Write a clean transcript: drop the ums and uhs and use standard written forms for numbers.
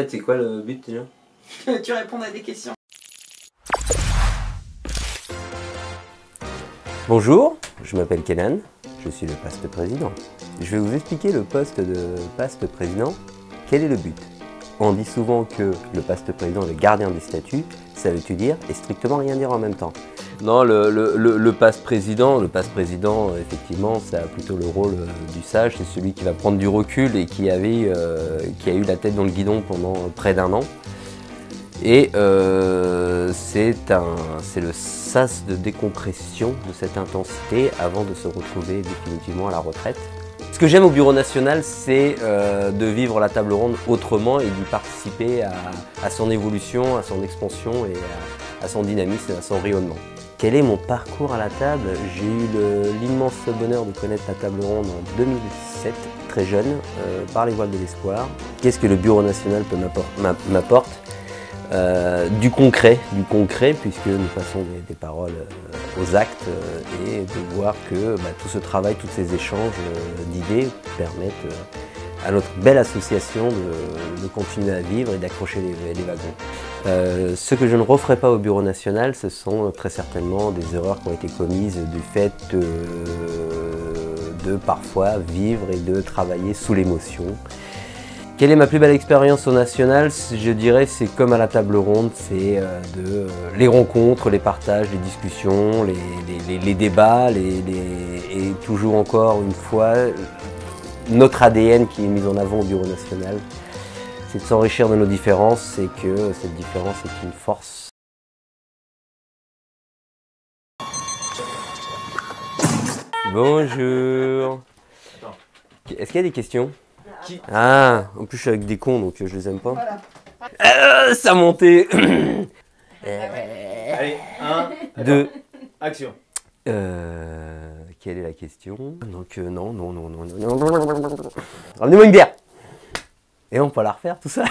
C'est quoi le but déjà? Tu réponds à des questions. Bonjour, je m'appelle Kenan, je suis le poste président. Je vais vous expliquer le poste de poste président. Quel est le but? On dit souvent que le poste président est le gardien des statuts, ça veut tout dire et strictement rien dire en même temps. Non, le poste président, effectivement, ça a plutôt le rôle du sage, c'est celui qui va prendre du recul et qui a eu la tête dans le guidon pendant près d'un an. Et c'est le sas de décompression de cette intensité avant de se retrouver définitivement à la retraite. Ce que j'aime au Bureau national, c'est de vivre la table ronde autrement et d'y participer à son évolution, à son expansion et à son dynamisme et à son rayonnement. Quel est mon parcours à la table? J'ai eu l'immense bonheur de connaître la table ronde en 2007, très jeune, par les voiles de l'espoir. Qu'est-ce que le Bureau national m'apporte? Du concret, puisque nous passons des paroles aux actes et de voir que tout ce travail, tous ces échanges d'idées permettent à notre belle association de continuer à vivre et d'accrocher les wagons. Ce que je ne referai pas au Bureau national, ce sont très certainement des erreurs qui ont été commises du fait de parfois vivre et de travailler sous l'émotion. Quelle est ma plus belle expérience au national? Je dirais c'est comme à la table ronde, c'est les rencontres, les partages, les discussions, les débats, et toujours encore une fois, notre ADN qui est mis en avant au Bureau national, c'est de s'enrichir de nos différences et que cette différence est une force. Bonjour. Est-ce qu'il y a des questions? Ah, en plus je suis avec des cons donc je les aime pas. Voilà. Ça montait. Allez, 1, 2. action. Quelle est la question? Donc non. Ramenez-moi une bière. Et on peut la refaire tout ça.